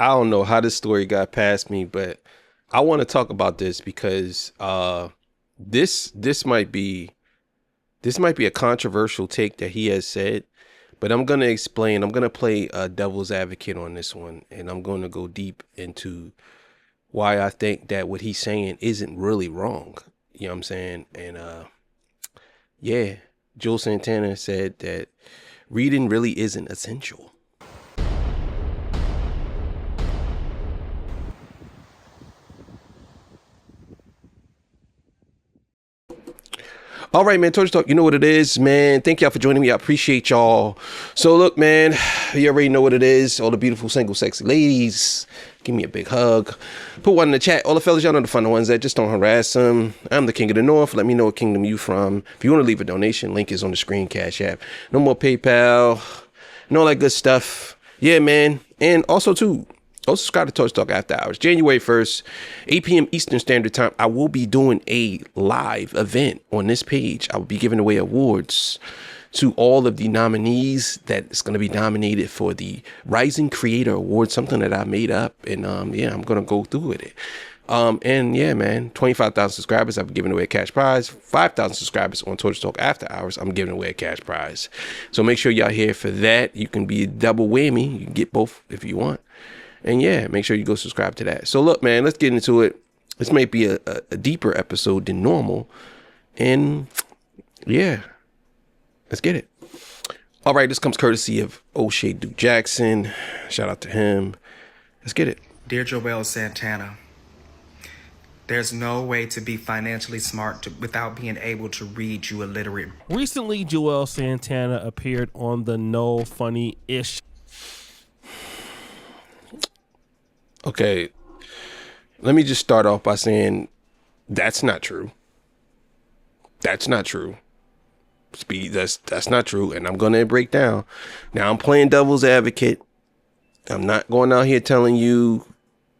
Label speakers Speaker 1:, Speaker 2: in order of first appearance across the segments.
Speaker 1: I don't know how this story got past me, but I want to talk about this because this might be a controversial take that he has said, but I'm gonna explain. I'm gonna play devil's advocate on this one, and I'm gonna go deep into why I think that what he's saying isn't really wrong. You know what I'm saying? And yeah, Juelz Santana said that reading really isn't essential. All right, man. Torch Talk, you know what it is, man. Thank y'all for joining me. I appreciate y'all. So look, man, you already know what it is. All the beautiful, single, sexy ladies, give me a big hug. Put one in the chat. All the fellas, y'all know the fun ones that just don't harass them. I'm the king of the north. Let me know what kingdom you from. If you want to leave a donation, link is on the screen, Cash App. No more PayPal and all that good stuff. Yeah, man. And also, too, go subscribe to Torch Talk After Hours. January 1st, 8 p.m. Eastern Standard Time. I will be doing a live event on this page. I will be giving away awards to all of the nominees that is going to be nominated for the Rising Creator Award, something that I made up. And yeah, I'm going to go through with it. And yeah, man, 25,000 subscribers, I'm giving away a cash prize. 5,000 subscribers on Torch Talk After Hours, I'm giving away a cash prize. So make sure y'all here for that. You can be double whammy. You can get both if you want. And yeah, make sure you go subscribe to that. So look, man, let's get into it. This might be a deeper episode than normal. And yeah, let's get it. All right, this comes courtesy of O'Shea Duke Jackson. Shout out to him. Let's get it.
Speaker 2: Dear Juelz Santana, there's no way to be financially smart without being able to read, you illiterate.
Speaker 3: Recently, Juelz Santana appeared on the No Funny-ish.
Speaker 1: Okay, let me just start off by saying that's not true. That's not true. Speed, that's not true. And I'm going to break down. Now, I'm playing devil's advocate. I'm not going out here telling you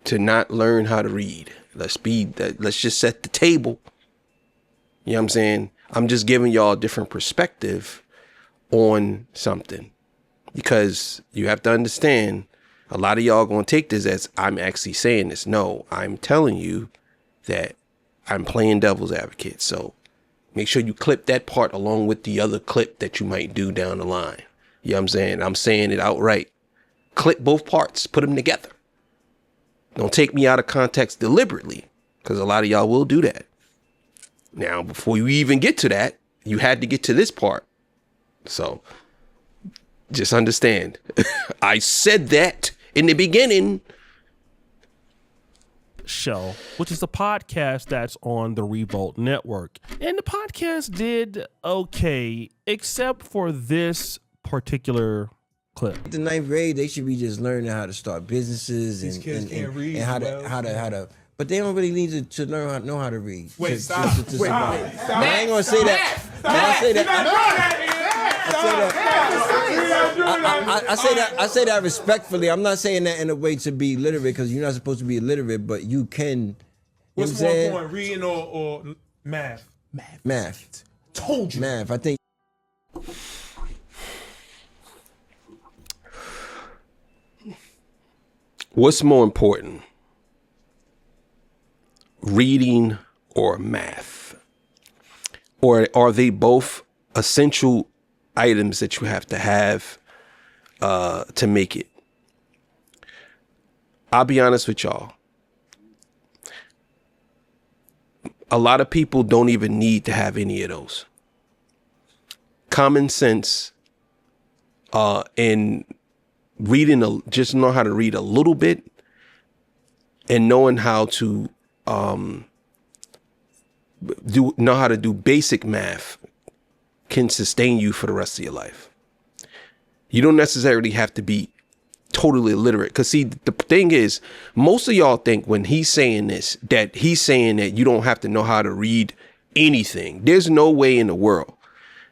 Speaker 1: to not learn how to read. Let's just set the table. You know what I'm saying? I'm just giving y'all a different perspective on something, because you have to understand, a lot of y'all going to take this as I'm actually saying this. No, I'm telling you that I'm playing devil's advocate. So make sure you clip that part along with the other clip that you might do down the line. You know what I'm saying? I'm saying it outright. Clip both parts, put them together. Don't take me out of context deliberately, because a lot of y'all will do that. Now, before you even get to that, you had to get to this part. So just understand. I said that in the beginning.
Speaker 3: Show, which is a podcast that's on the Revolt Network. And the podcast did okay, except for this particular clip.
Speaker 4: The ninth grade, they should be just learning how to start businesses and how to. But they don't really need to know how to read.
Speaker 5: Wait, stop.
Speaker 4: Wait, I ain't gonna say that. I say that respectfully. I'm not saying that in a way to be literate, because you're not supposed to be illiterate, but you can.
Speaker 5: What's more important, reading or math?
Speaker 4: Math.
Speaker 5: Told you.
Speaker 4: Math. I think.
Speaker 1: What's more important, reading or math? Or are they both essential items that you have to make it? I'll be honest with y'all. A lot of people don't even need to have any of those. Common sense and reading, just know how to read a little bit, and knowing how to know how to do basic math can sustain you for the rest of your life. You don't necessarily have to be totally illiterate. Because see, the thing is, most of y'all think when he's saying this, that he's saying that you don't have to know how to read anything. There's no way in the world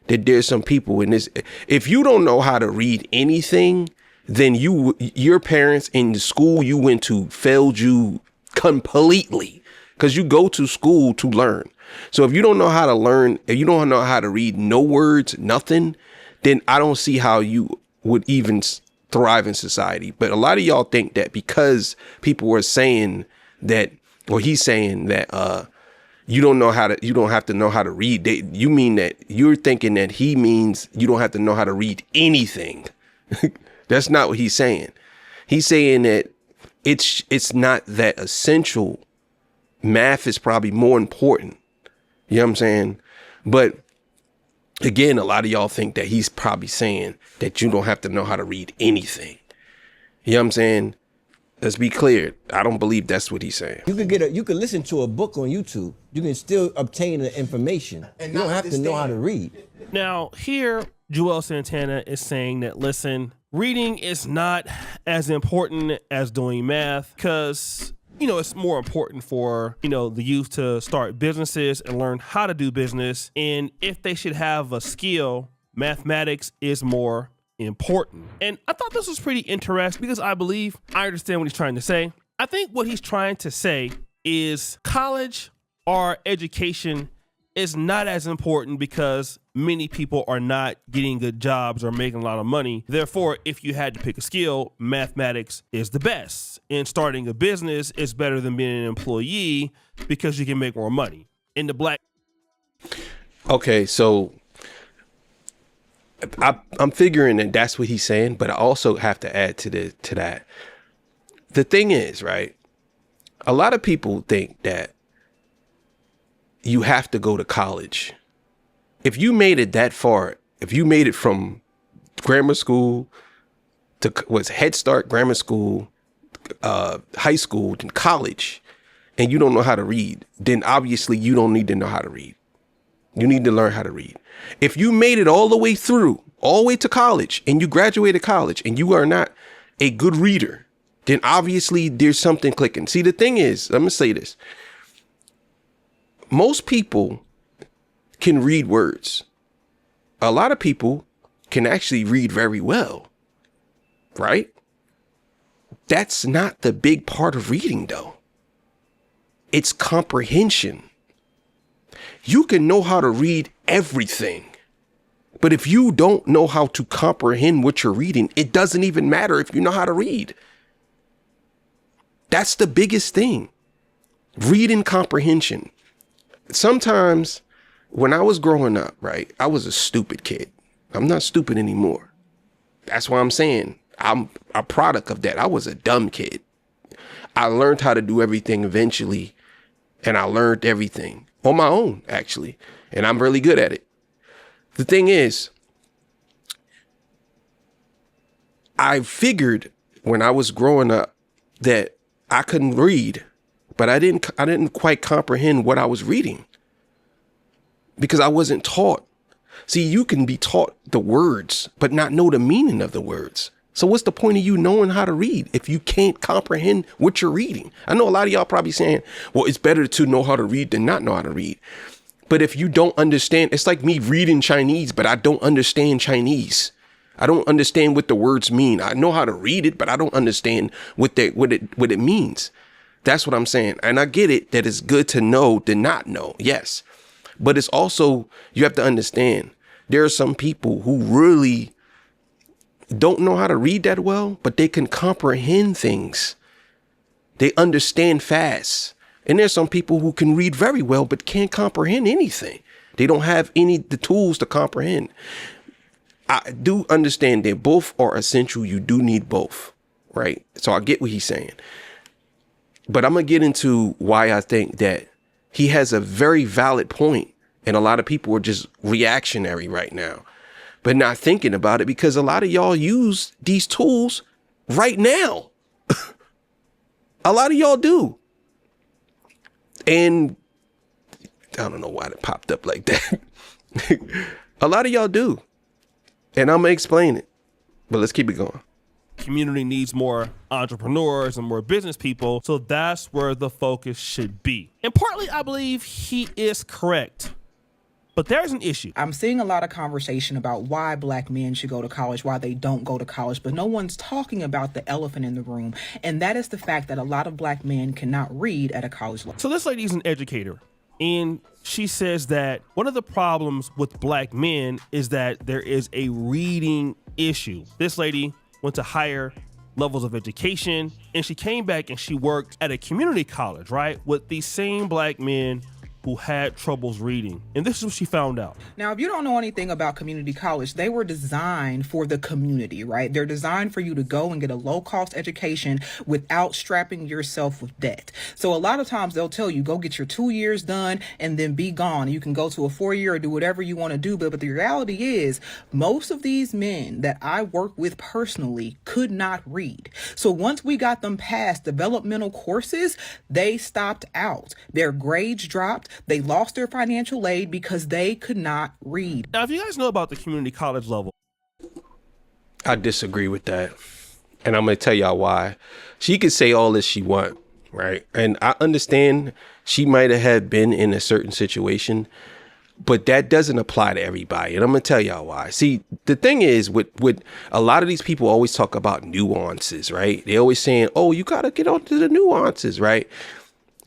Speaker 1: that there's some people in this. If you don't know how to read anything, then your parents in the school you went to failed you completely, because you go to school to learn. So if you don't know how to learn, if you don't know how to read no words, nothing, then I don't see how you would even thrive in society. But a lot of y'all think that because people were saying that, or he's saying that you don't have to know how to read. You mean that you're thinking that he means you don't have to know how to read anything. That's not what he's saying. He's saying that it's not that essential. Math is probably more important. You know what I'm saying? But again, a lot of y'all think that he's probably saying that you don't have to know how to read anything. You know what I'm saying? Let's be clear. I don't believe that's what he's saying.
Speaker 4: You could listen to a book on YouTube. You can still obtain the information. And you don't have to know how to read.
Speaker 3: Now, here, Juelz Santana is saying that, listen, reading is not as important as doing math because, it's more important for, the youth to start businesses and learn how to do business. And if they should have a skill, mathematics is more important. And I thought this was pretty interesting because I understand what he's trying to say. I think what he's trying to say is college or education is not as important because many people are not getting good jobs or making a lot of money. Therefore, if you had to pick a skill, mathematics is the best. And starting a business is better than being an employee because you can make more money. In the black.
Speaker 1: Okay, so I'm figuring that that's what he's saying, but I also have to add to that. The thing is, right? A lot of people think that you have to go to college. If you made it that far, if you made it from grammar school to Head Start, grammar school, high school, then college, and you don't know how to read, then obviously you don't need to know how to read. You need to learn how to read. If you made it all the way through, all the way to college, and you graduated college and you are not a good reader, then obviously there's something clicking. See, the thing is, I'm going to say this. Most people can read words. A lot of people can actually read very well, right? That's not the big part of reading, though. It's comprehension. You can know how to read everything, but if you don't know how to comprehend what you're reading, it doesn't even matter if you know how to read. That's the biggest thing. Reading comprehension. Sometimes when I was growing up, right, I was a stupid kid. I'm not stupid anymore. That's why I'm saying I'm a product of that. I was a dumb kid. I learned how to do everything eventually, and I learned everything on my own, actually, and I'm really good at it. The thing is, I figured when I was growing up that I couldn't read, but I didn't quite comprehend what I was reading because I wasn't taught. See, you can be taught the words, but not know the meaning of the words. So what's the point of you knowing how to read if you can't comprehend what you're reading? I know a lot of y'all probably saying, well, it's better to know how to read than not know how to read. But if you don't understand, it's like me reading Chinese, but I don't understand Chinese. I don't understand what the words mean. I know how to read it, but I don't understand what it means. That's what I'm saying. And I get it that it's good to know than not know. Yes. But it's also, you have to understand, there are some people who really don't know how to read that well, but they can comprehend things. They understand fast. And there's some people who can read very well, but can't comprehend anything. They don't have the tools to comprehend. I do understand that both are essential. You do need both, right? So I get what he's saying. But I'm going to get into why I think that he has a very valid point, and a lot of people are just reactionary right now, but not thinking about it because a lot of y'all use these tools right now. A lot of y'all do. And I don't know why it popped up like that. A lot of y'all do. And I'm going to explain it, but let's keep it going.
Speaker 3: Community needs more entrepreneurs and more business people. So that's where the focus should be. And partly, I believe he is correct. But there's an issue.
Speaker 6: I'm seeing a lot of conversation about why black men should go to college, why they don't go to college, but no one's talking about the elephant in the room. And that is the fact that a lot of black men cannot read at a college level.
Speaker 3: So this lady's an educator, and she says that one of the problems with black men is that there is a reading issue. This lady went to higher levels of education, and she came back and she worked at a community college, right, with these same black men who had troubles reading. And this is what she found out.
Speaker 6: Now, if you don't know anything about community college, they were designed for the community, right? They're designed for you to go and get a low-cost education without strapping yourself with debt. So a lot of times they'll tell you, go get your 2 years done and then be gone. You can go to a 4-year or do whatever you want to do. But the reality is, most of these men that I work with personally could not read. So once we got them past developmental courses, they stopped out. Their grades dropped. They lost their financial aid because they could not read.
Speaker 3: Now, if you guys know about the community college level,
Speaker 1: I disagree with that. And I'm going to tell y'all why. She could say all this she want, right? And I understand she might have been in a certain situation, but that doesn't apply to everybody. And I'm going to tell y'all why. See, the thing is with a lot of these people always talk about nuances, right? They always saying, oh, you got to get onto the nuances, right?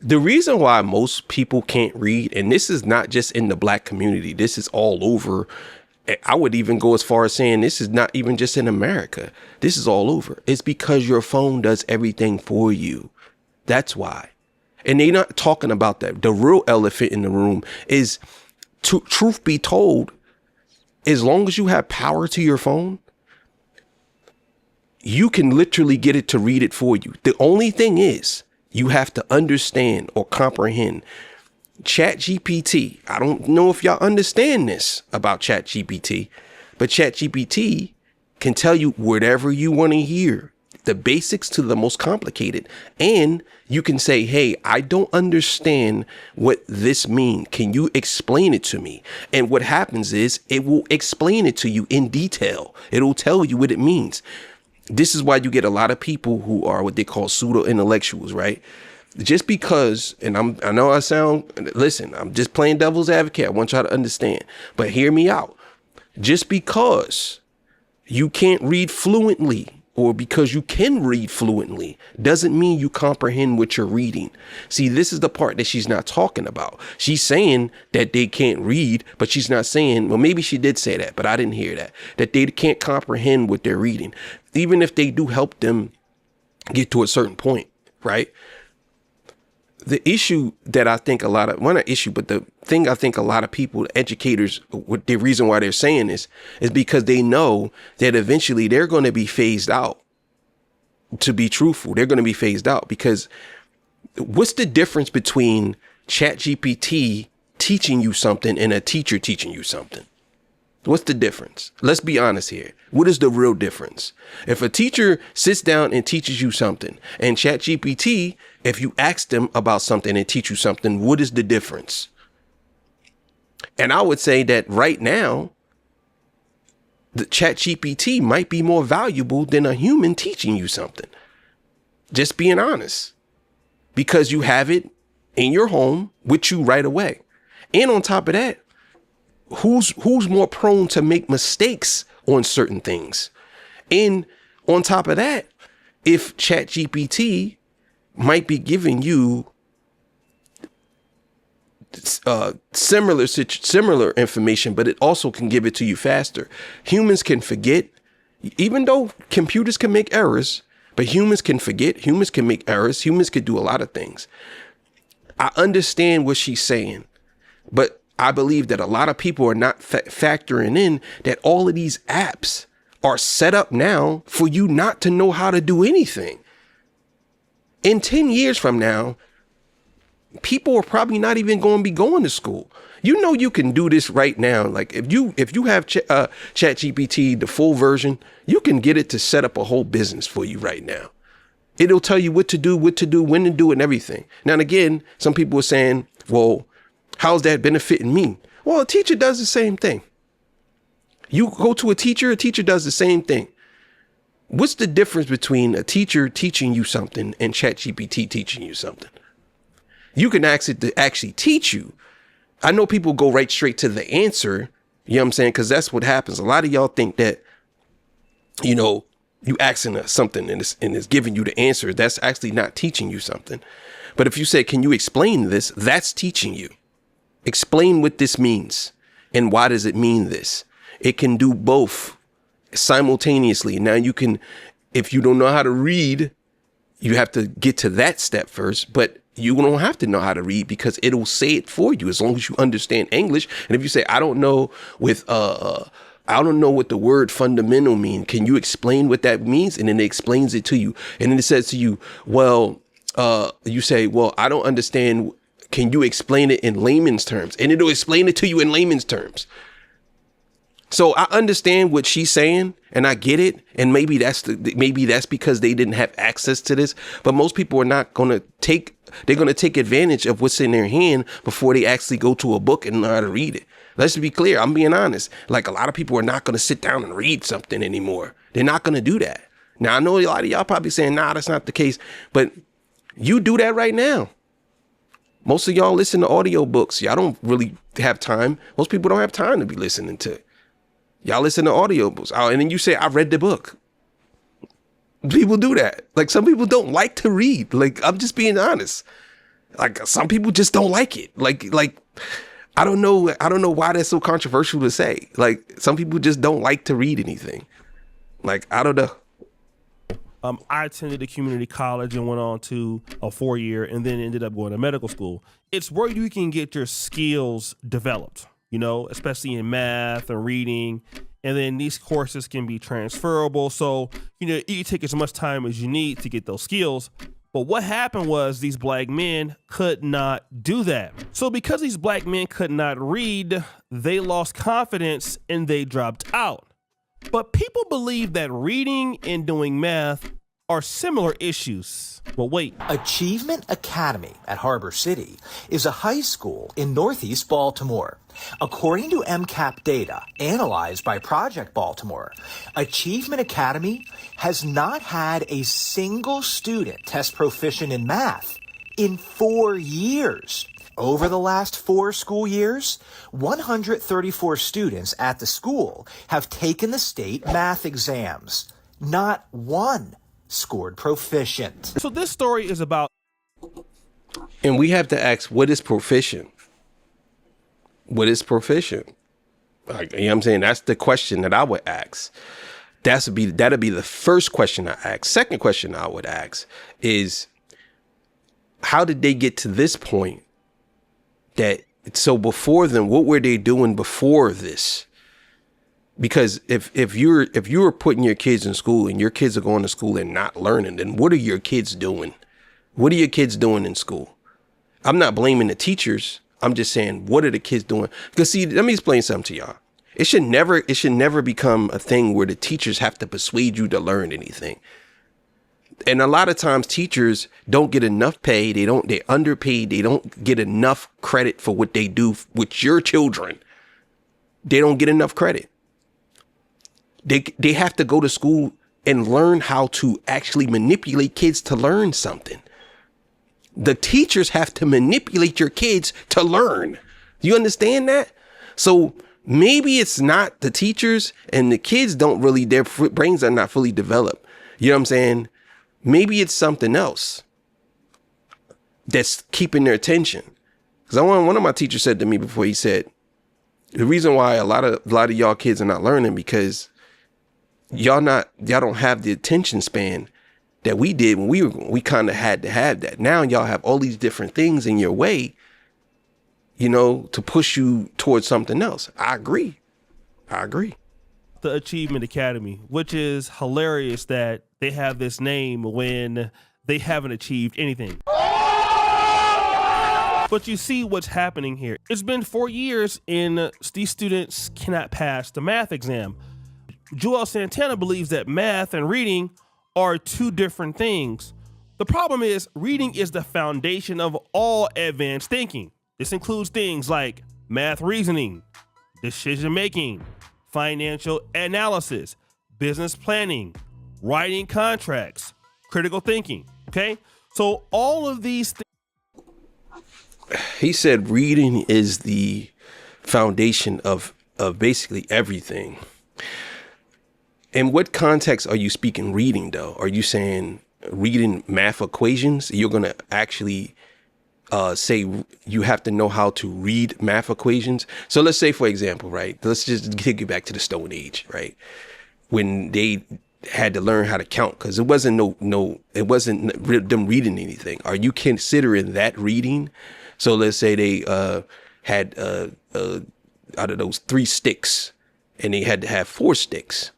Speaker 1: The reason why most people can't read, and this is not just in the black community, this is all over. I would even go as far as saying this is not even just in America. This is all over. It's because your phone does everything for you. That's why. And they're not talking about that. The real elephant in the room is, truth be told, as long as you have power to your phone, you can literally get it to read it for you. The only thing is, you have to understand or comprehend ChatGPT. I don't know if y'all understand this about ChatGPT, but ChatGPT can tell you whatever you want to hear, the basics to the most complicated. And you can say, hey, I don't understand what this means. Can you explain it to me? And what happens is it will explain it to you in detail. It'll tell you what it means. This is why you get a lot of people who are what they call pseudo intellectuals, right? Just because, and I know I sound, listen, I'm just playing devil's advocate. I want y'all to understand, but hear me out. Just because you can't read fluently or because you can read fluently doesn't mean you comprehend what you're reading. See, this is the part that she's not talking about. She's saying that they can't read, but she's not saying, well, maybe she did say that, but I didn't hear that they can't comprehend what they're reading, even if they do help them get to a certain point, right? The issue that I think the thing I think a lot of people, educators, what the reason why they're saying this is because they know that eventually they're going to be phased out. To be truthful, they're going to be phased out because what's the difference between ChatGPT teaching you something and a teacher teaching you something? What's the difference? Let's be honest here. What is the real difference? If a teacher sits down and teaches you something and ChatGPT, if you ask them about something and teach you something, what is the difference? And I would say that right now, the ChatGPT might be more valuable than a human teaching you something. Just being honest, because you have it in your home with you right away. And on top of that, who's more prone to make mistakes on certain things? And on top of that, if ChatGPT might be giving you similar information, but it also can give it to you faster. Humans can forget, even though computers can make errors, but humans can forget, humans can make errors, humans can do a lot of things. I understand what she's saying, but I believe that a lot of people are not factoring in that all of these apps are set up now for you not to know how to do anything. In 10 years from now, people are probably not even going to be going to school. You know, you can do this right now. Like if you have ChatGPT, the full version, you can get it to set up a whole business for you right now. It'll tell you what to do, when to do it, and everything. Now, and again, some people are saying, well, how's that benefiting me? Well, a teacher does the same thing. You go to a teacher does the same thing. What's the difference between a teacher teaching you something and ChatGPT teaching you something? You can ask it to actually teach you. I know people go right straight to the answer. You know what I'm saying? Because that's what happens. A lot of y'all think that, you know, you asking something and it's giving you the answer. That's actually not teaching you something. But if you say, can you explain this? That's teaching you. Explain what this means and why does it mean this? It can do both. simultaneously. Now you can, if you don't know how to read, you have to get to that step first, but you don't have to know how to read because it'll say it for you as long as you understand English. And if you say, I don't know what the word fundamental mean, can you explain what that means? And then it explains it to you. And then it says to you, well, you say, well, I don't understand. Can you explain it in layman's terms? And it'll explain it to you in layman's terms. So I understand what she's saying and I get it. And maybe that's because they didn't have access to this. But most people are not going to they're going to take advantage of what's in their hand before they actually go to a book and learn how to read it. Let's be clear. I'm being honest. Like, a lot of people are not going to sit down and read something anymore. They're not going to do that. Now, I know a lot of y'all probably saying, nah, that's not the case. But you do that right now. Most of y'all listen to audiobooks. Y'all don't really have time. Most people don't have time to be listening to it. Y'all listen to audiobooks. And then you say, I read the book. People do that. Like, some people don't like to read. Like, I'm just being honest. Like, some people just don't like it. Like, I don't know why that's so controversial to say. Like, some people just don't like to read anything. Like, I don't know.
Speaker 3: I attended a community college and went on to a 4-year and then ended up going to medical school. It's where you can get your skills developed, especially in math and reading. And then these courses can be transferable. So, you can take as much time as you need to get those skills. But what happened was these black men could not do that. So because these black men could not read, they lost confidence and they dropped out. But people believe that reading and doing math are similar issues. Well, wait.
Speaker 7: Achievement Academy at Harbor City is a high school in Northeast Baltimore. According to MCAP data analyzed by Project Baltimore, Achievement Academy has not had a single student test proficient in math in 4 years. Over the last 4 school years, 134 students at the school have taken the state math exams. Not one scored proficient.
Speaker 3: So this story is about...
Speaker 1: And we have to ask, what is proficient? What is proficient? Like, you know what I'm saying? That's the question that I would ask. That'd be the first question I ask. Second question I would ask is, how did they get to this point? So before them, what were they doing before this? Because if you were putting your kids in school and your kids are going to school and not learning, then what are your kids doing? What are your kids doing in school? I'm not blaming the teachers. I'm just saying, what are the kids doing? Because see, let me explain something to y'all. It should never become a thing where the teachers have to persuade you to learn anything. And a lot of times teachers don't get enough pay. They're underpaid. They don't get enough credit for what they do with your children. They don't get enough credit. They have to go to school and learn how to actually manipulate kids to learn something. The teachers have to manipulate your kids to learn. You understand that? So maybe it's not the teachers and the kids their brains are not fully developed. You know what I'm saying? Maybe it's something else that's keeping their attention. Because one of my teachers said to me before, he said, the reason why a lot of y'all kids are not learning because y'all don't have the attention span that we did when we kind of had to have that. Now y'all have all these different things in your way, to push you towards something else. I agree.
Speaker 3: The Achievement Academy, which is hilarious that they have this name when they haven't achieved anything. But you see what's happening here. It's been 4 years and these students cannot pass the math exam. Juelz Santana believes that math and reading are two different things. The problem is reading is the foundation of all advanced thinking. This includes things like math reasoning, decision making, financial analysis, business planning, writing contracts, critical thinking. Okay? So all of these things.
Speaker 1: He said reading is the foundation of basically everything. In what context are you speaking reading, though? Are you saying reading math equations? You're going to actually say you have to know how to read math equations. So let's say, for example, right, let's just take you back to the Stone Age, right? when they had to learn how to count, because it wasn't it wasn't them reading anything. Are you considering that reading? So let's say they had out of those 3 sticks, and they had to have 4 sticks,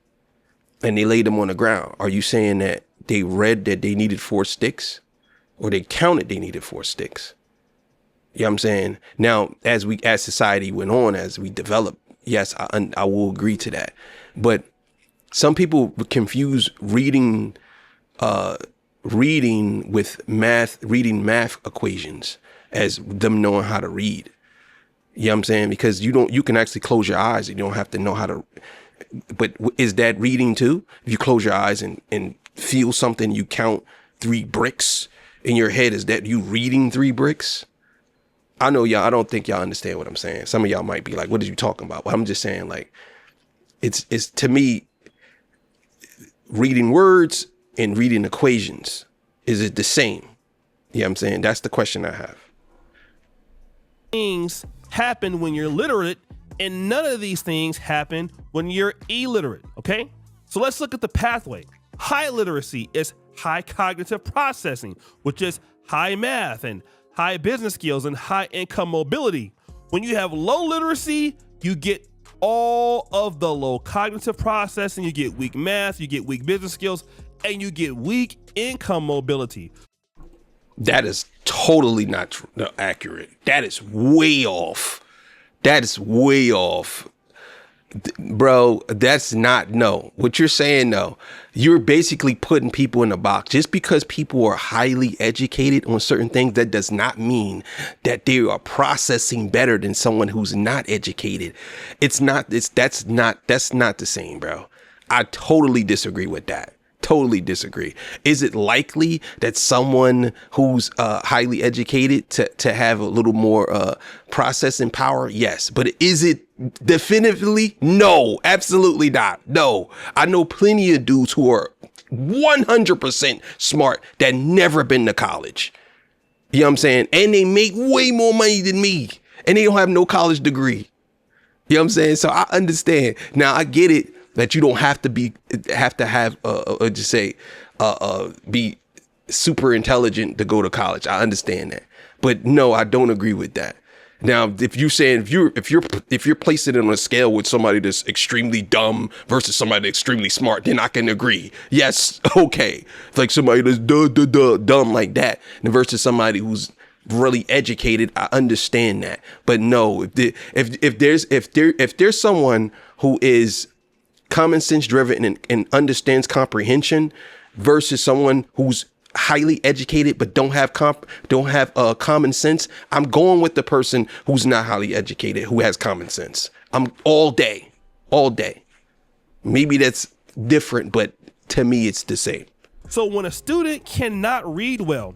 Speaker 1: and they laid them on the ground. Are you saying that they read that they needed 4 sticks, or they counted they needed 4 sticks? You know what I'm saying? Now, as society went on, as we developed, yes, I will agree to that. But some people confuse reading with math, reading math equations as them knowing how to read. You know what I'm saying? Because you can actually close your eyes and you don't have to know how to. But is that reading too? If you close your eyes and feel something, you count 3 bricks in your head. Is that you reading 3 bricks? I know y'all, I don't think y'all understand what I'm saying. Some of y'all might be like, what are you talking about? But I'm just saying, like, it's to me, reading words and reading equations, is it the same? You know what I'm saying? That's the question I have.
Speaker 3: Things happen when you're literate, and none of these things happen when you're illiterate, okay? So let's look at the pathway. High literacy is high cognitive processing, which is high math and high business skills and high income mobility. When you have low literacy, you get all of the low cognitive processing, you get weak math, you get weak business skills, and you get weak income mobility.
Speaker 1: That is totally not accurate. That is way off. That is way off. Bro, that's not, no. What you're saying, though, you're basically putting people in a box. Just because people are highly educated on certain things, that does not mean that they are processing better than someone who's not educated. That's not the same, bro. I totally disagree with that. Totally disagree. Is it likely that someone who's highly educated to have a little more processing power? Yes. But is it definitively? No, absolutely not. No. I know plenty of dudes who are 100% smart that never been to college. You know what I'm saying? And they make way more money than me, and they don't have no college degree. You know what I'm saying? So I understand. Now I get it that you don't have to be super intelligent to go to college. I understand that, but no, I don't agree with that. Now, if you're saying if you're placing it on a scale with somebody that's extremely dumb versus somebody that's extremely smart, then I can agree. Yes, okay, like somebody that's dumb like that, and versus somebody who's really educated, I understand that. But no, if there's someone who is common sense driven and understands comprehension versus someone who's highly educated but don't have common sense, I'm going with the person who's not highly educated, who has common sense. I'm all day. Maybe that's different, but to me it's the same.
Speaker 3: So when a student cannot read well,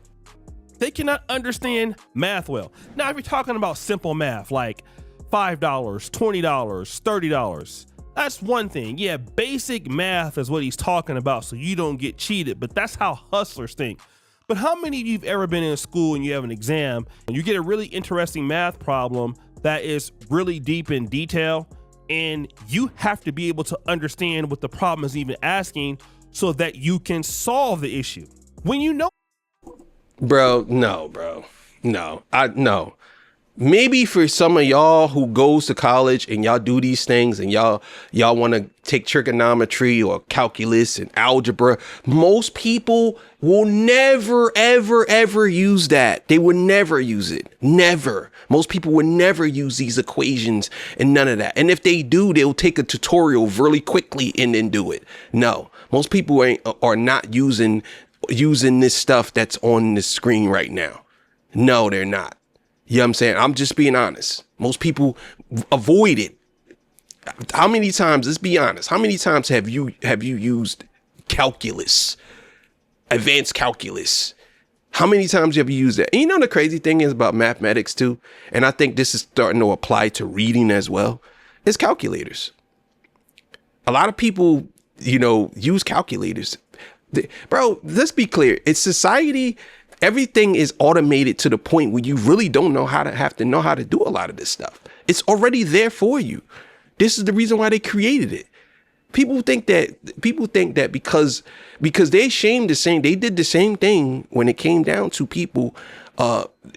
Speaker 3: they cannot understand math well. Now, if you're talking about simple math like $5, $20, $30, that's one thing. Yeah, basic math is what he's talking about, so you don't get cheated, but that's how hustlers think. But how many of you have ever been in school and you have an exam and you get a really interesting math problem that is really deep in detail, and you have to be able to understand what the problem is even asking so that you can solve the issue? When you know.
Speaker 1: No. Maybe for some of y'all who goes to college and y'all do these things and y'all want to take trigonometry or calculus and algebra, most people will never, ever use that. They would never use it. Never. Most people would never use these equations and none of that. And if they do, they'll take a tutorial really quickly and then do it. No, most people are not using this stuff that's on the screen right now. No, they're not. You know what I'm saying? I'm just being honest. Most people avoid it. How many times, let's be honest, how many times have you used calculus, advanced calculus? How many times have you used that? And you know, the crazy thing is about mathematics too, and I think this is starting to apply to reading as well, is calculators. A lot of people, use calculators. Bro, let's be clear. It's society. Everything is automated to the point where you really don't have to know how to do a lot of this stuff. It's already there for you. This is the reason why they created it. People think that because they did the same thing when it came down to people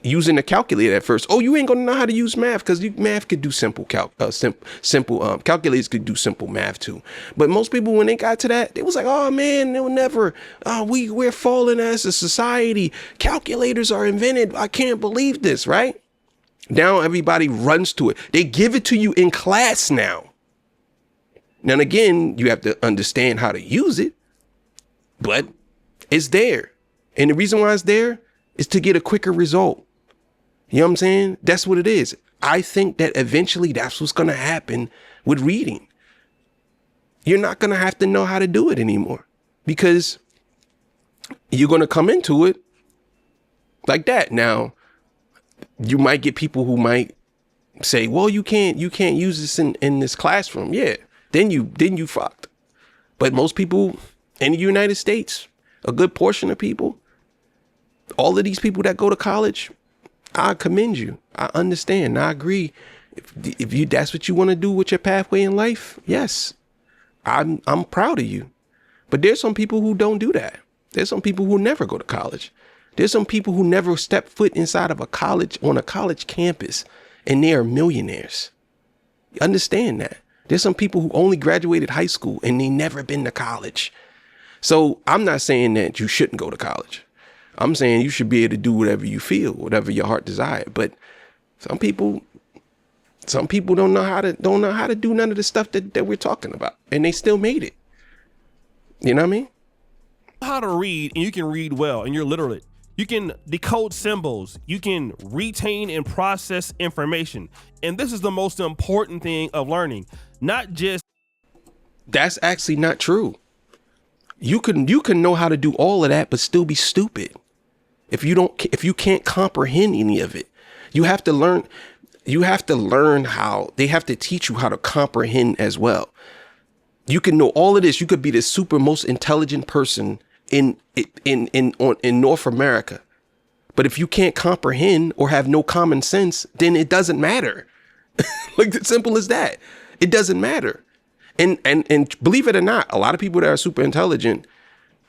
Speaker 1: using a calculator at first. Oh, you ain't gonna know how to use math because math could do simple calculators could do simple math too. But most people, when they got to that, they was like, oh man, they'll never. We're falling as a society. Calculators are invented. I can't believe this, right? Now everybody runs to it. They give it to you in class now. Now again, you have to understand how to use it, but it's there, and the reason why it's there is to get a quicker result. You know what I'm saying? That's what it is. I think that eventually that's what's going to happen with reading. You're not going to have to know how to do it anymore because you're going to come into it like that. Now, you might get people who might say, well, you can't use this in this classroom. Yeah. Then you fucked. But most people in the United States, a good portion of people, all of these people that go to college, I commend you. I understand. I agree. If you that's what you want to do with your pathway in life, yes, I'm proud of you. But there's some people who don't do that. There's some people who never go to college. There's some people who never step foot inside of a college on a college campus, and they are millionaires. Understand that. There's some people who only graduated high school and they never been to college. So I'm not saying that you shouldn't go to college. I'm saying you should be able to do whatever you feel, whatever your heart desire. But some people don't know how to do none of the stuff that we're talking about, and they still made it. You know what I mean?
Speaker 3: How to read, and you can read well, and you're literate. You can decode symbols. You can retain and process information. And this is the most important thing of learning, not just.
Speaker 1: That's actually not true. You can know how to do all of that, but still be stupid. If you can't comprehend any of it, you have to learn how. They have to teach you how to comprehend as well. You can know all of this. You could be the super most intelligent person in North America. But if you can't comprehend or have no common sense, then it doesn't matter. Like, it's simple as that. It doesn't matter. And believe it or not, a lot of people that are super intelligent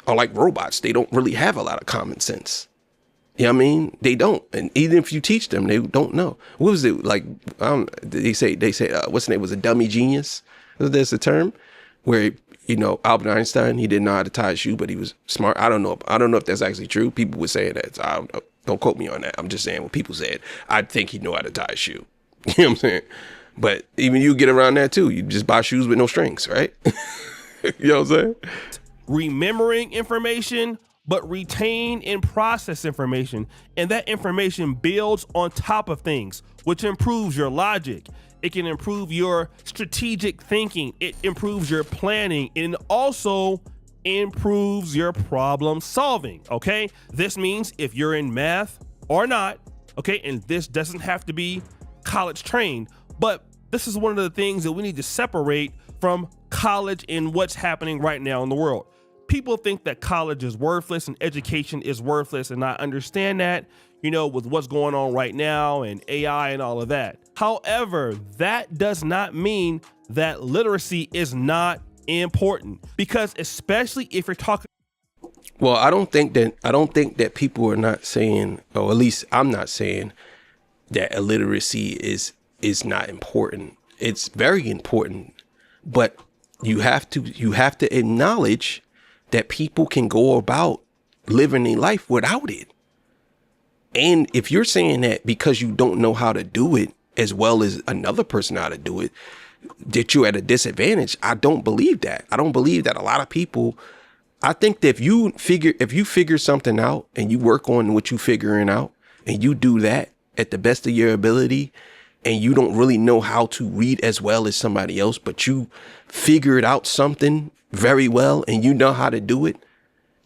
Speaker 1: are like robots. They don't really have a lot of common sense. You know what I mean? They don't. And even if you teach them, they don't know. What was it like? They say what's the name? Was a dummy genius? There's a term where, Albert Einstein, he didn't know how to tie a shoe, but he was smart. I don't know if that's actually true. People would say that. So don't quote me on that. I'm just saying what people said. I think he knew how to tie a shoe. You know what I'm saying? But even you get around that too. You just buy shoes with no strings, right? You know what I'm saying?
Speaker 3: Remembering information, but retain and process information. And that information builds on top of things, which improves your logic. It can improve your strategic thinking. It improves your planning, and also improves your problem solving. Okay. This means if you're in math or not, okay, and this doesn't have to be college trained, but this is one of the things that we need to separate from college and what's happening right now in the world. People think that college is worthless and education is worthless, and I understand that, with what's going on right now and AI and all of that. However, that does not mean that literacy is not important, because especially if you're talking.
Speaker 1: Well, I don't think that people are not saying, or at least I'm not saying, that illiteracy is not important. It's very important, but you have to acknowledge that people can go about living a life without it. And if you're saying that because you don't know how to do it as well as another person how to do it, that you're at a disadvantage, I don't believe that. I don't believe that a lot of people. I think that if you figure something out and you work on what you're figuring out and you do that at the best of your ability, and you don't really know how to read as well as somebody else, but you figured out something very well and you know how to do it,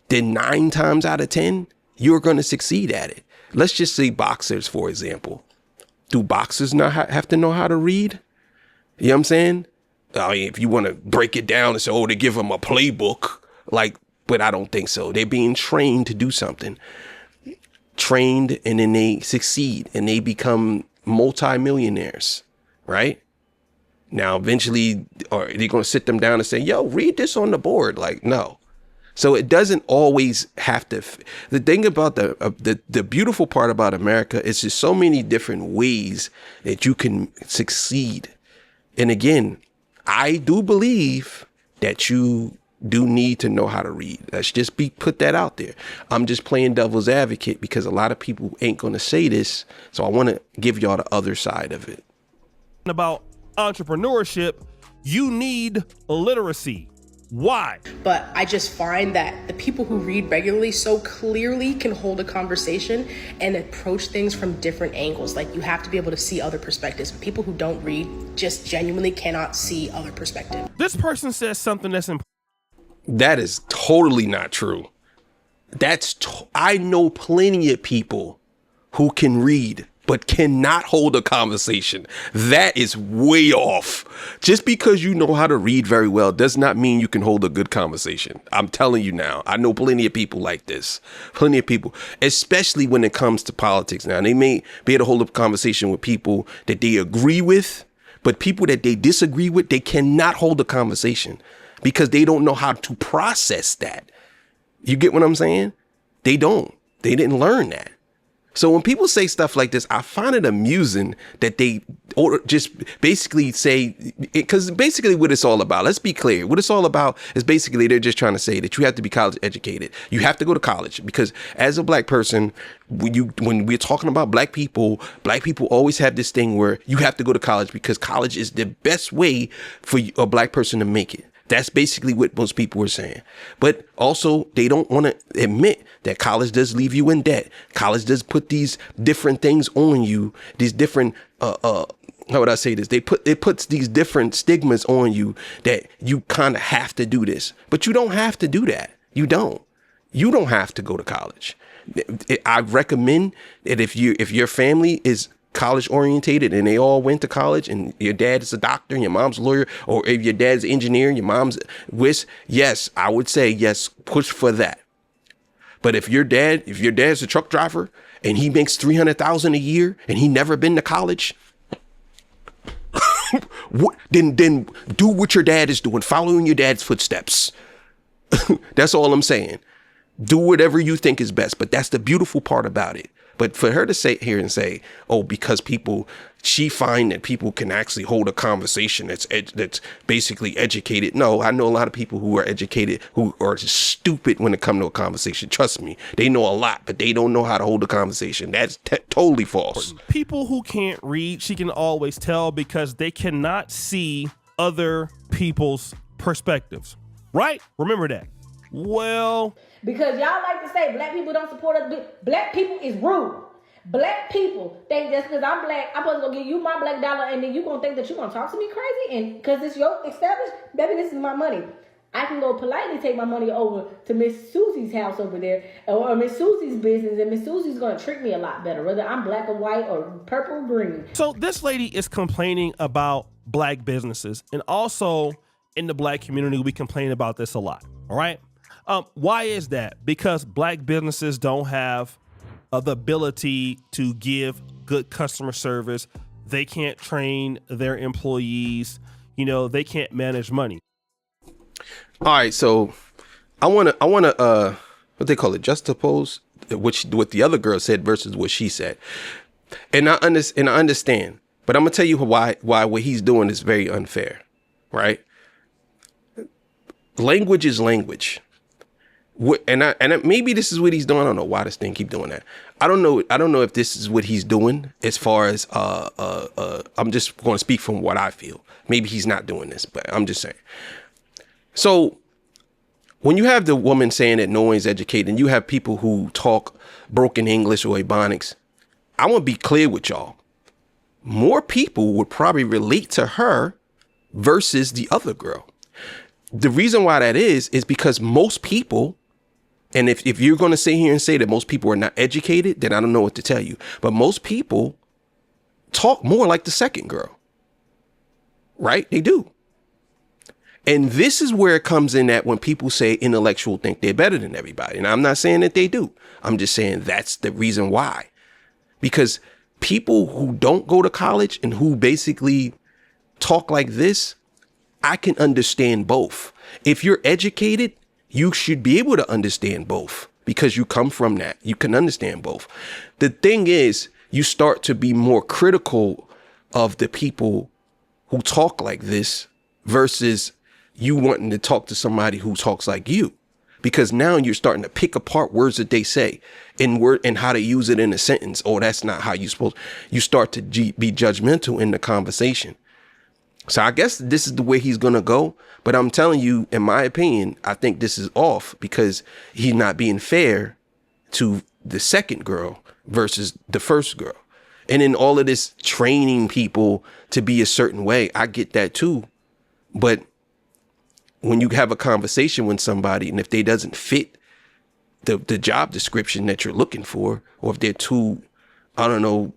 Speaker 1: then 9 times out of 10, you're going to succeed at it. Let's just say boxers, for example. Do boxers not have to know how to read? You know what I'm saying? I mean, if you want to break it down and say, they give them a playbook, but I don't think so. They're being trained to do something. Trained, and then they succeed and they become multimillionaires, right? Now, eventually, are they going to sit them down and say, yo, read this on the board? Like, no. So it doesn't always have to. The thing about the beautiful part about America is there's so many different ways that you can succeed. And again, I do believe that you do need to know how to read. Let's just put that out there. I'm just playing devil's advocate because a lot of people ain't going to say this. So I want to give y'all the other side of it.
Speaker 3: About entrepreneurship, you need literacy. Why?
Speaker 8: But I just find that the people who read regularly so clearly can hold a conversation and approach things from different angles. Like, you have to be able to see other perspectives. People who don't read just genuinely cannot see other perspectives.
Speaker 3: This person says something that's important.
Speaker 1: That is totally not true. I know plenty of people who can read but cannot hold a conversation. That is way off. Just because you know how to read very well does not mean you can hold a good conversation. I'm telling you now, I know plenty of people like this. Plenty of people, especially when it comes to politics. Now, they may be able to hold a conversation with people that they agree with, but people that they disagree with, they cannot hold a conversation because they don't know how to process that. You get what I'm saying? They don't. They didn't learn that. So when people say stuff like this, I find it amusing that they or just basically say, because basically what it's all about, let's be clear, what it's all about is basically they're just trying to say that you have to be college educated. You have to go to college because as a black person, when we're talking about black people always have this thing where you have to go to college because college is the best way for a black person to make it. That's basically what most people were saying. But also, they don't want to admit that college does leave you in debt. College does put these different things on you, these different, how would I say this? It puts these different stigmas on you that you kind of have to do this. But you don't have to do that. You don't. You don't have to go to college. I recommend that if your family is college orientated and they all went to college and your dad is a doctor and your mom's a lawyer, or if your dad's an engineer and your mom's whiz, yes, I would say yes, push for that. But if your dad's a truck driver and he makes $300,000 a year and he never been to college, then do what your dad is doing, following your dad's footsteps. That's all I'm saying. Do whatever you think is best, but that's the beautiful part about it. But for her to sit here and say, oh, because she find that people can actually hold a conversation that's basically educated. No, I know a lot of people who are educated who are just stupid when it comes to a conversation. Trust me, they know a lot, but they don't know how to hold a conversation. That's totally false.
Speaker 3: People who can't read, she can always tell because they cannot see other people's perspectives. Right? Remember that. Well,
Speaker 9: because y'all like to say black people don't support us. Black people is rude. Black people think just because I'm black, I'm supposed to go give you my black dollar and then you gonna think that you're gonna talk to me crazy and because it's your established, baby, this is my money. I can go politely take my money over to Miss Susie's house over there or Miss Susie's business and Miss Susie's gonna treat me a lot better, whether I'm black or white or purple or green.
Speaker 3: So this lady is complaining about black businesses, and also in the black community, we complain about this a lot. All right. Why is that? Because black businesses don't have the ability to give good customer service. They can't train their employees. They can't manage money.
Speaker 1: All right, so I want to what they call it, juxtapose what the other girl said versus what she said. And I understand, but I'm gonna tell you why what he's doing is very unfair, right? Language is language. And maybe this is what he's doing. I don't know why this thing keep doing that. I don't know if this is what he's doing as far as I'm just going to speak from what I feel. Maybe he's not doing this, but I'm just saying. So when you have the woman saying that no one's educated and you have people who talk broken English or Ebonics, I want to be clear with y'all. More people would probably relate to her versus the other girl. The reason why that is because most people, and if you're going to sit here and say that most people are not educated, then I don't know what to tell you. But most people talk more like the second girl, right? They do. And this is where it comes in that when people say intellectual think they're better than everybody. And I'm not saying that they do. I'm just saying that's the reason why. Because people who don't go to college and who basically talk like this, I can understand both. If you're educated, you should be able to understand both because you come from that. You can understand both. The thing is, you start to be more critical of the people who talk like this versus you wanting to talk to somebody who talks like you. Because now you're starting to pick apart words that they say and how to use it in a sentence. Oh, that's not how you supposed. You start to be judgmental in the conversation. So I guess this is the way he's going to go. But I'm telling you, in my opinion, I think this is off because he's not being fair to the second girl versus the first girl. And in all of this training people to be a certain way, I get that too. But when you have a conversation with somebody and if they doesn't fit the job description that you're looking for, or if they're too, I don't know,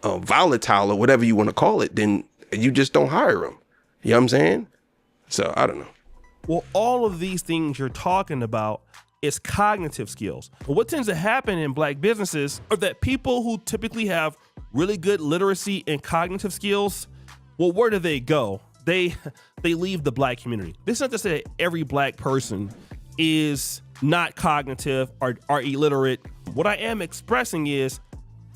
Speaker 1: volatile or whatever you want to call it, then you just don't hire them. You know what I'm saying? So I don't know.
Speaker 3: Well, all of these things you're talking about is cognitive skills. But what tends to happen in black businesses are that people who typically have really good literacy and cognitive skills, well, where do they go? They leave the black community. This is not to say that every black person is not cognitive or are illiterate. What I am expressing is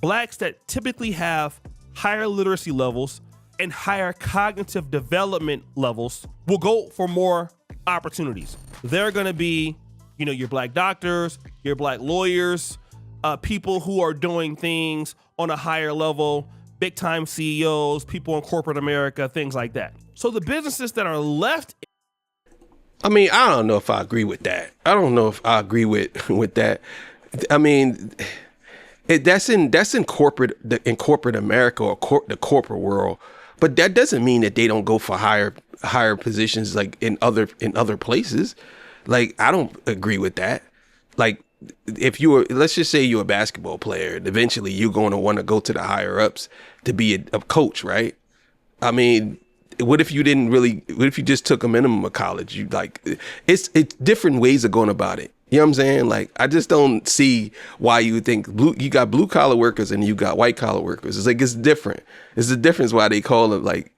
Speaker 3: blacks that typically have higher literacy levels and higher cognitive development levels will go for more opportunities. They're going to be, your black doctors, your black lawyers, people who are doing things on a higher level, big time CEOs, people in corporate America, things like that. So the businesses that are left.
Speaker 1: I mean, I don't know if I agree with that. I don't know if I agree with that. I mean, that's in corporate America or the corporate world. But that doesn't mean that they don't go for higher positions like in other places. Like, I don't agree with that. Like, let's just say you're a basketball player, and eventually you're going to want to go to the higher ups to be a coach, right? I mean, what if you just took a minimum of college? It's different ways of going about it. You know what I'm saying? Like, I just don't see why you think you got blue collar workers and you got white collar workers. It's like, it's different. It's the difference why they call it like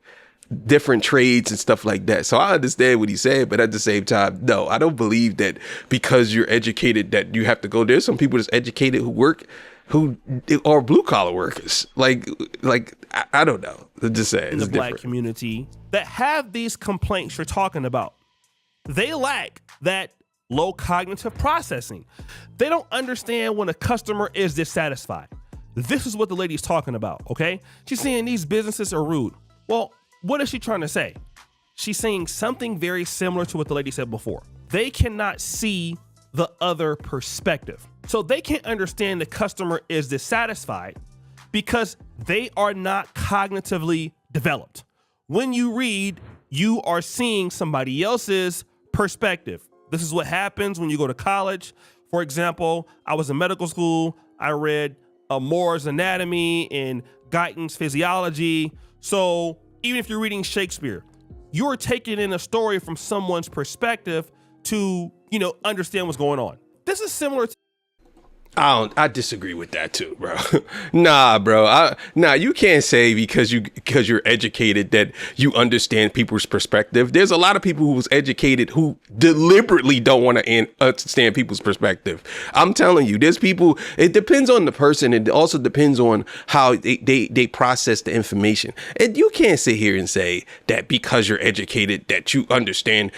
Speaker 1: different trades and stuff like that. So I understand what he said, but at the same time, no, I don't believe that because you're educated that you have to go. There's some people that's educated who are blue collar workers. Like I don't know. Just say
Speaker 3: in the black community that have these complaints you're talking about. They lack that low cognitive processing. They don't understand when a customer is dissatisfied. This is what the lady's talking about, okay? She's saying these businesses are rude. Well, what is she trying to say? She's saying something very similar to what the lady said before. They cannot see the other perspective. So they can't understand the customer is dissatisfied because they are not cognitively developed. When you read, you are seeing somebody else's perspective. This is what happens when you go to college. For example, I was in medical school. I read Moore's Anatomy and Guyton's Physiology. So even if you're reading Shakespeare, you're taking in a story from someone's perspective to, understand what's going on. This is similar to
Speaker 1: I disagree with that too, bro. Nah, bro. You can't say because you're educated that you understand people's perspective. There's a lot of people who's educated who deliberately don't want to understand people's perspective. I'm telling you, there's people. It depends on the person. It also depends on how they process the information. And you can't sit here and say that because you're educated that you understand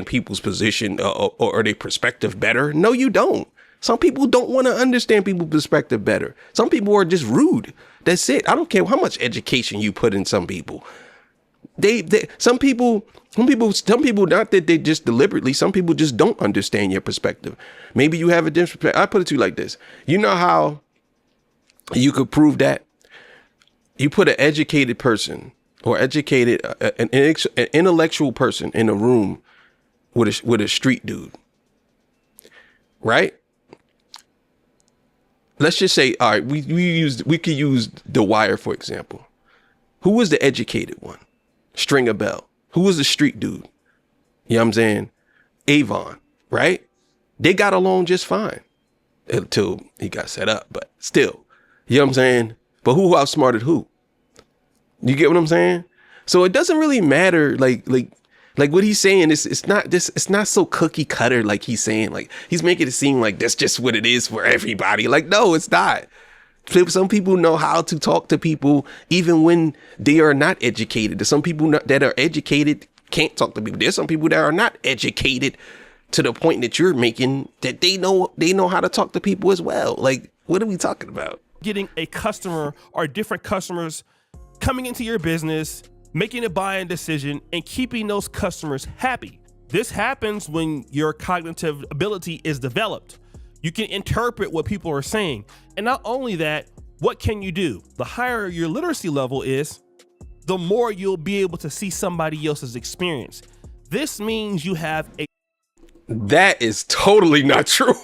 Speaker 1: people's position or their perspective better. No, you don't. Some people don't want to understand people's perspective better. Some people are just rude. That's it. I don't care how much education you put in some people. Some people, not that they just deliberately, some people just don't understand your perspective. Maybe you have a different perspective. I put it to you like this. You know how you could prove that? You put an educated person or an intellectual person in a room with a street dude, right? Let's just say, all right, we could use The Wire, for example. Who was the educated one? Stringer Bell. Who was the street dude? You know what I'm saying? Avon, right? They got along just fine until he got set up, but still, you know what I'm saying? But who outsmarted who? You get what I'm saying? So it doesn't really matter. Like what he's saying is it's not so cookie cutter. Like he's saying, like he's making it seem like that's just what it is for everybody. Like, no, it's not. Some people know how to talk to people even when they are not educated. There's some people that are educated can't talk to people. There's some people that are not educated to the point that you're making, that they know how to talk to people as well. Like, what are we talking about?
Speaker 3: Getting a customer or different customers coming into your business, making a buying decision, and keeping those customers happy. This happens when your cognitive ability is developed. You can interpret what people are saying. And not only that, what can you do? The higher your literacy level is, the more you'll be able to see somebody else's experience. This means you have a...
Speaker 1: That is totally not true.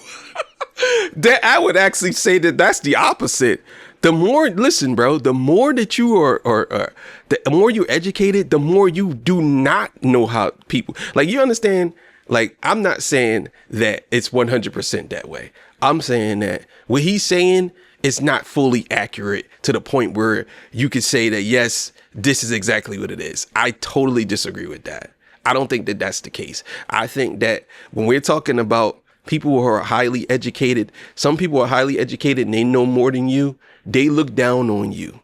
Speaker 1: That I would actually say that that's the opposite. The more, listen, bro, the more that you the more you're educated, the more you do not know how people, like, you understand? Like, I'm not saying that it's 100% that way. I'm saying that what he's saying is not fully accurate to the point where you could say that, yes, this is exactly what it is. I totally disagree with that. I don't think that that's the case. I think that when we're talking about people who are highly educated, some people are highly educated and they know more than you. They look down on you.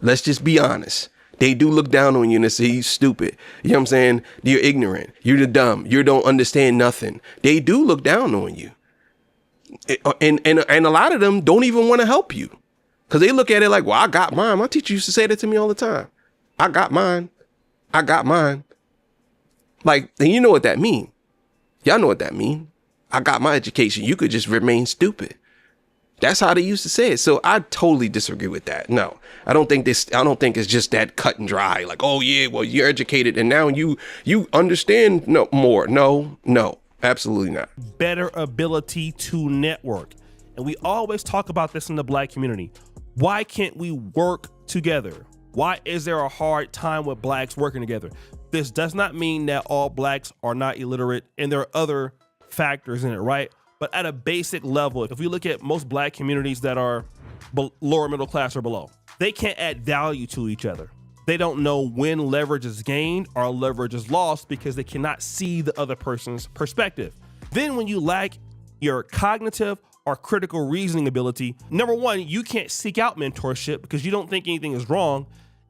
Speaker 1: Let's just be honest. They do look down on you and they say, you stupid. You know what I'm saying? You're ignorant. You're the dumb. You don't understand nothing. They do look down on you. And a lot of them don't even want to help you because they look at it like, well, I got mine. My teacher used to say that to me all the time. I got mine. I got mine. Like, and you know what that mean? Y'all know what that mean. I got my education. You could just remain stupid. That's how they used to say it. So I totally disagree with that. No, I don't think it's just that cut and dry. Like, oh yeah, well, you're educated and now you understand more. No, absolutely not.
Speaker 3: Better ability to network. And we always talk about this in the Black community. Why can't we work together? Why is there a hard time with Blacks working together? This does not mean that all Blacks are not illiterate and there are other factors in it, right? But at a basic level, if we look at most Black communities that are lower middle class or below, they can't add value to each other. They don't know when leverage is gained or leverage is lost because they cannot see the other person's perspective. Then when you lack your cognitive or critical reasoning ability, number one, you can't seek out mentorship because you don't think anything is wrong.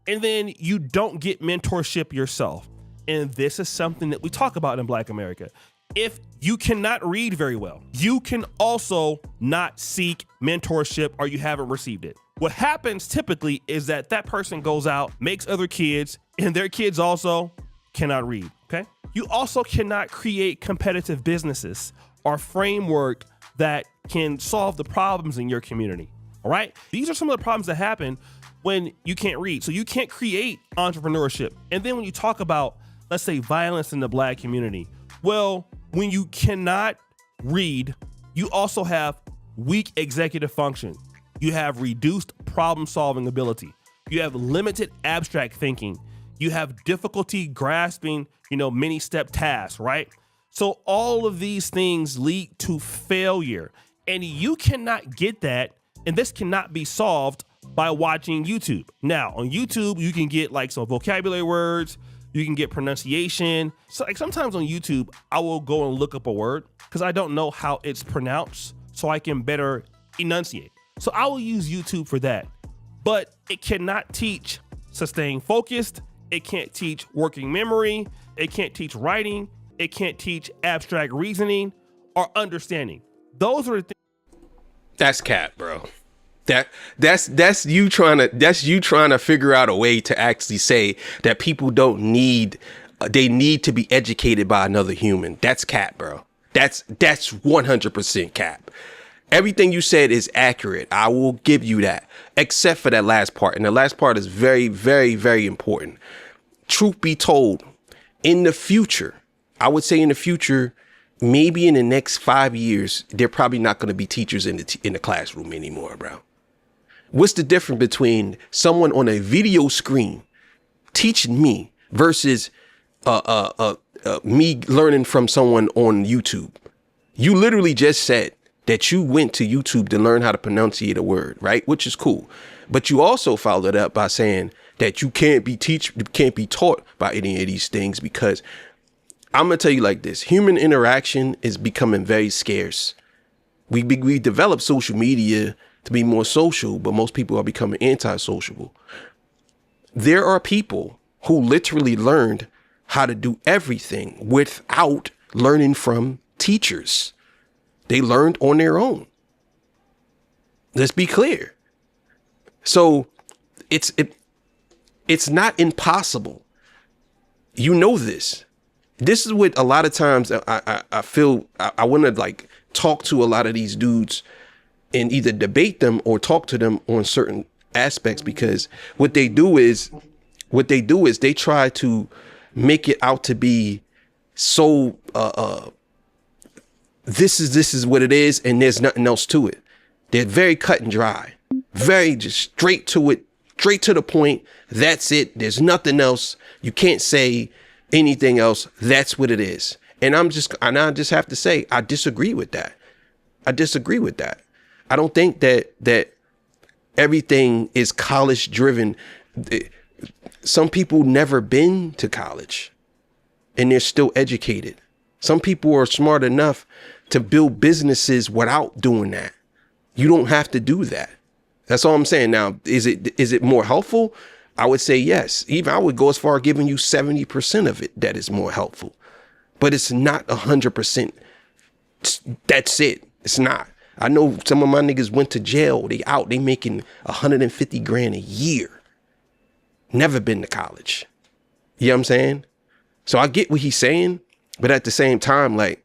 Speaker 3: And then you don't get mentorship yourself. And this is something that we talk about in Black America. If you cannot read very well, you can also not seek mentorship or you haven't received it. What happens typically is that person goes out, makes other kids, and their kids also cannot read, okay? You also cannot create competitive businesses or framework that can solve the problems in your community, all right? These are some of the problems that happen when you can't read. So you can't create entrepreneurship. And then when you talk about, let's say, violence in the Black community, well, when you cannot read, you also have weak executive function. You have reduced problem-solving ability. You have limited abstract thinking. You have difficulty grasping, many-step tasks, right? So all of these things lead to failure. And you cannot get that, and this cannot be solved by watching YouTube. Now, on YouTube, you can get like some vocabulary words, you can get pronunciation. So like sometimes on YouTube, I will go and look up a word because I don't know how it's pronounced so I can better enunciate. So I will use YouTube for that. But it cannot teach staying focused. It can't teach working memory. It can't teach writing. It can't teach abstract reasoning or understanding. Those are the things.
Speaker 1: That's cap, bro. That's you trying to figure out a way to actually say that people don't need, they need to be educated by another human. That's cap, bro. That's 100% cap. Everything you said is accurate. I will give you that, except for that last part. And the last part is very, very, very important. Truth be told, in the future, I would say in the future, maybe in the next 5 years, they're probably not going to be teachers in the classroom anymore, bro. What's the difference between someone on a video screen teaching me versus me learning from someone on YouTube? You literally just said that you went to YouTube to learn how to pronunciate a word, right? Which is cool. But you also followed it up by saying that you can't be taught by any of these things, because I'm gonna tell you like this: human interaction is becoming very scarce. We developed social media to be more social, but most people are becoming antisociable. There are people who literally learned how to do everything without learning from teachers. They learned on their own. Let's be clear. So it's not impossible. You know this. This is what a lot of times I feel I want to like talk to a lot of these dudes and either debate them or talk to them on certain aspects, because what they do is they try to make it out to be so this is what it is and there's nothing else to it. They're very cut and dry, very just straight to it, straight to the point. That's it. There's nothing else. You can't say anything else. That's what it is. And I just have to say, I disagree with that. I don't think that everything is college driven. Some people never been to college and they're still educated. Some people are smart enough to build businesses without doing that. You don't have to do that. That's all I'm saying. Now, is it more helpful? I would say yes. Even I would go as far as giving you 70% of it that is more helpful. But it's not 100%. That's it. It's not. I know some of my niggas went to jail. They making 150 grand a year. Never been to college. You know what I'm saying? So I get what he's saying, but at the same time, like,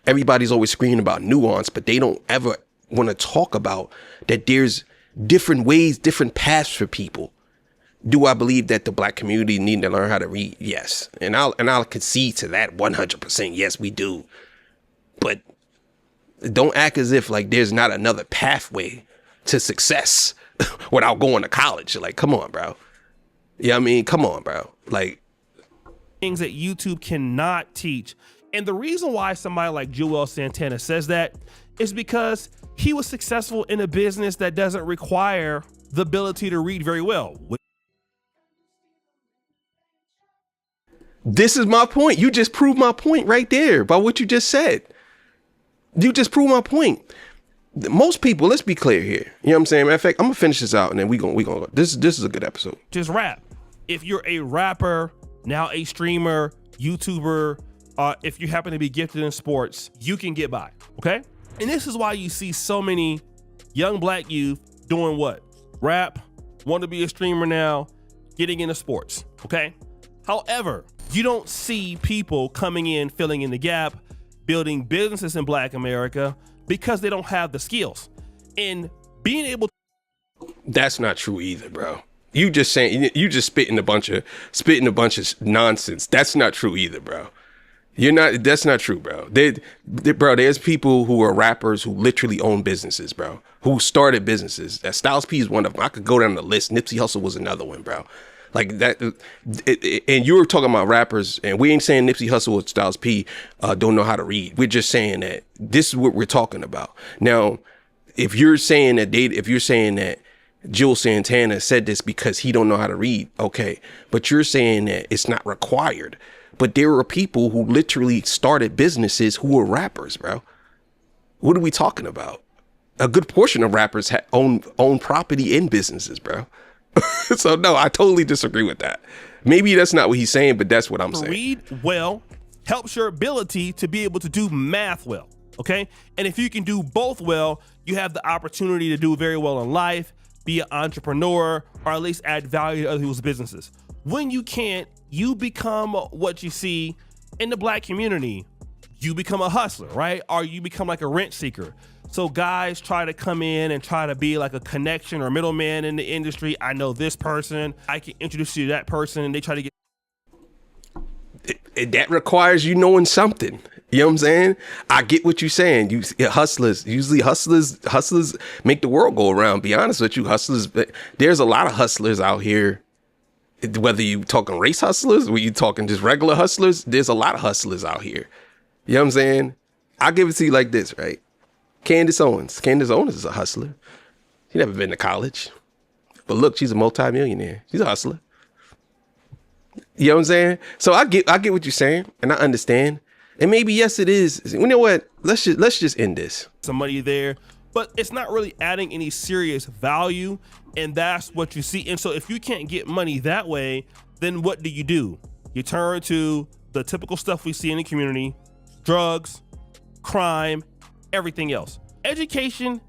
Speaker 1: everybody's always screaming about nuance, but they don't ever want to talk about that there's different ways, different paths for people. Do I believe that the black community need to learn how to read? Yes. And I'll concede to that 100%. Yes, we do. But don't act as if like there's not another pathway to success without going to college. Like, come on, bro. Yeah, I mean, come on, bro. Like,
Speaker 3: things that YouTube cannot teach. And the reason why somebody like Juelz Santana says that is because he was successful in a business that doesn't require the ability to read very well.
Speaker 1: This is my point. You just proved my point right there by what you just said. You just proved my point. Most people, let's be clear here. You know what I'm saying? Matter of fact, I'm gonna finish this out and then we gonna go. This is a good episode.
Speaker 3: Just rap. If you're a rapper, now a streamer, YouTuber, if you happen to be gifted in sports, you can get by. Okay? And this is why you see so many young black youth doing what? Rap, want to be a streamer now, getting into sports. Okay? However, you don't see people coming in, filling in the gap, building businesses in Black America because they don't have the skills. And being able to—
Speaker 1: That's not true either, bro. You just spitting a bunch of nonsense. That's not true either, bro. That's not true, bro. Bro, there's people who are rappers who literally own businesses, bro, who started businesses. Styles P is one of them. I could go down the list. Nipsey Hussle was another one, bro. Like that, and you were talking about rappers, and we ain't saying Nipsey Hussle or Styles P don't know how to read. We're just saying that this is what we're talking about. Now, if you're saying that Juelz Santana said this because he don't know how to read, okay, but you're saying that it's not required. But there are people who literally started businesses who were rappers, bro. What are we talking about? A good portion of rappers own property in businesses, bro. So no, I totally disagree with that. Maybe that's not what he's saying, but that's what I'm saying.
Speaker 3: Read well helps your ability to be able to do math well, okay? And if you can do both well, you have the opportunity to do very well in life, be an entrepreneur, or at least add value to other people's businesses. When you can't, you become what you see in the black community. You become a hustler, right? Or you become like a rent seeker. So guys try to come in and try to be like a connection or middleman in the industry. I know this person, I can introduce you to that person, and they try to get—
Speaker 1: that requires you knowing something. You know what I'm saying? I get what you're saying. Hustlers make the world go around. Be honest with you, there's a lot of hustlers out here. Whether you talking race hustlers or you talking just regular hustlers, there's a lot of hustlers out here. You know what I'm saying? I'll give it to you like this, right? Candace Owens is a hustler. She never been to college. But look, she's a multimillionaire. She's a hustler. You know what I'm saying? So I get what you're saying, and I understand. And maybe yes, it is. You know what? Let's just end this.
Speaker 3: Some money there, but it's not really adding any serious value, and that's what you see. And so if you can't get money that way, then what do? You turn to the typical stuff we see in the community: drugs, crime, everything else. Education,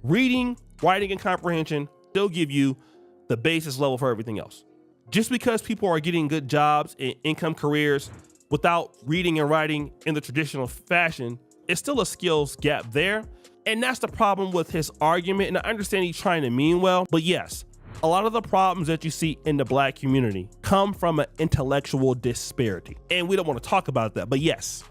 Speaker 3: reading, writing, and comprehension still give you the basis level for everything else. Just because people are getting good jobs and income careers without reading and writing in the traditional fashion, it's still a skills gap there. And that's the problem with his argument. And I understand he's trying to mean well, but yes, a lot of the problems that you see in the Black community come from an intellectual disparity. And we don't want to talk about that, but yes,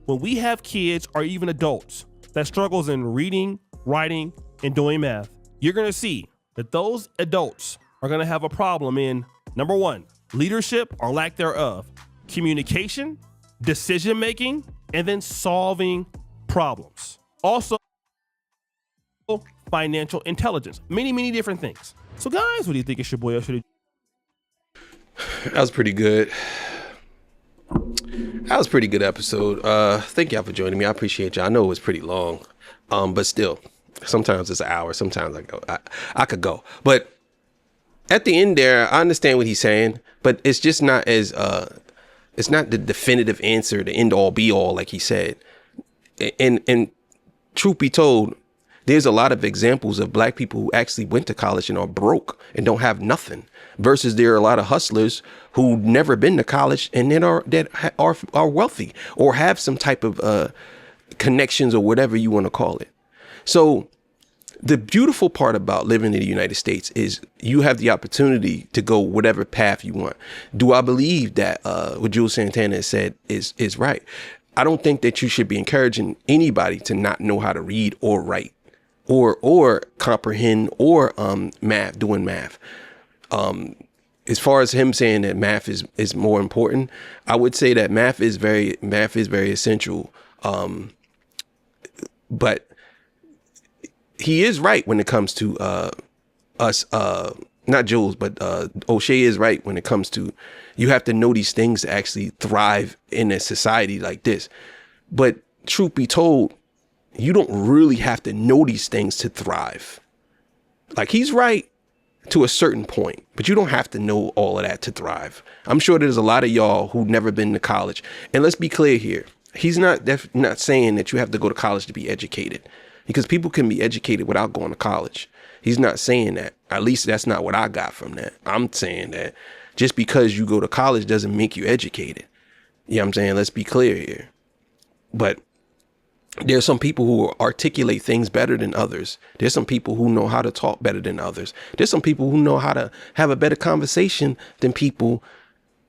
Speaker 3: when we have kids or even adults that struggles in reading, writing, and doing math, you're going to see that those adults are going to have a problem in, number one, leadership or lack thereof, communication, decision-making, and then solving problems. Also, financial intelligence, many different things. So guys, what do you think? It's your boy Usher.
Speaker 1: That was pretty good. That was a pretty good episode. Thank y'all for joining me. I appreciate y'all. I know it was pretty long, but still, sometimes it's an hour. Sometimes I could go. But at the end there, I understand what he's saying, but it's just not as it's not the definitive answer, the end all be all, like he said. And truth be told, there's a lot of examples of Black people who actually went to college and are broke and don't have nothing, versus there are a lot of hustlers who never been to college and then are wealthy or have some type of connections or whatever you want to call it. So the beautiful part about living in the United States is you have the opportunity to go whatever path you want. Do I believe that what Juelz Santana has said is right? I don't think that you should be encouraging anybody to not know how to read or write or comprehend or doing math. As far as him saying that math is more important, I would say that math is very essential. But he is right when it comes to us, not Juelz, but O'Shea is right when it comes to you have to know these things to actually thrive in a society like this. But truth be told, you don't really have to know these things to thrive. Like, he's right to a certain point, but you don't have to know all of that to thrive. I'm sure there's a lot of y'all who've never been to college. And let's be clear here. He's not saying that you have to go to college to be educated, because people can be educated without going to college. He's not saying that. At least that's not what I got from that. I'm saying that just because you go to college doesn't make you educated. You know what I'm saying? Let's be clear here. But there's some people who articulate things better than others. There's some people who know how to talk better than others. There's some people who know how to have a better conversation than people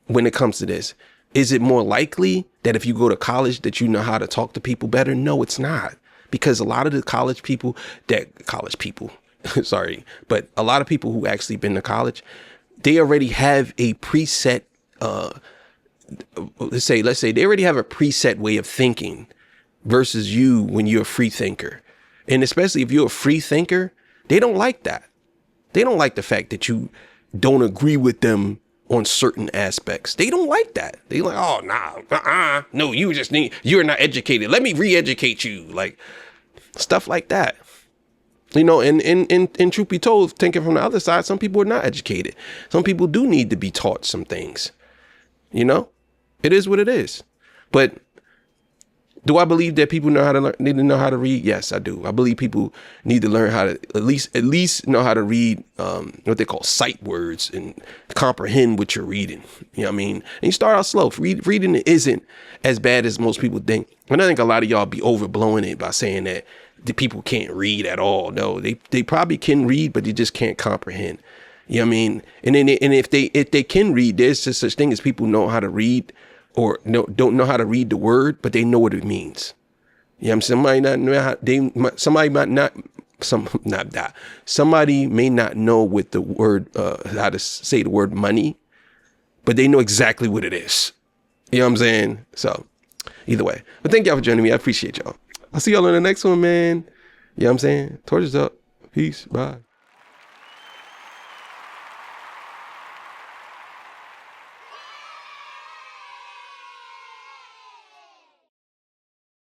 Speaker 1: when it comes to this. Is it more likely that if you go to college that you know how to talk to people better? No, it's not. Because a lot of the sorry, but a lot of people who actually been to college, they already have a preset, let's say they already have a preset way of thinking versus you when you're a free thinker. And especially if you're a free thinker, they don't like that. They don't like the fact that you don't agree with them on certain aspects. They don't like that. They like, oh, nah, no, you're not educated. Let me re-educate you. Like, stuff like that. You know, and truth be told, thinking from the other side, some people are not educated. Some people do need to be taught some things. You know, it is what it is. But do I believe that people need to know how to read? Yes, I do. I believe people need to learn how to at least know how to read what they call sight words and comprehend what you're reading. You know what I mean? And you start out slow. Reading isn't as bad as most people think. And I think a lot of y'all be overblowing it by saying that the people can't read at all. No, they probably can read, but they just can't comprehend. You know what I mean? And then if they can read, there's just such thing as people know how to read or don't know how to read the word, but they know what it means. You know what I'm saying? Somebody may not know what the word, how to say the word money, but they know exactly what it is. You know what I'm saying? So either way, but thank y'all for joining me. I appreciate y'all. I'll see y'all on the next one, man. You know what I'm saying? Torch is up. Peace. Bye.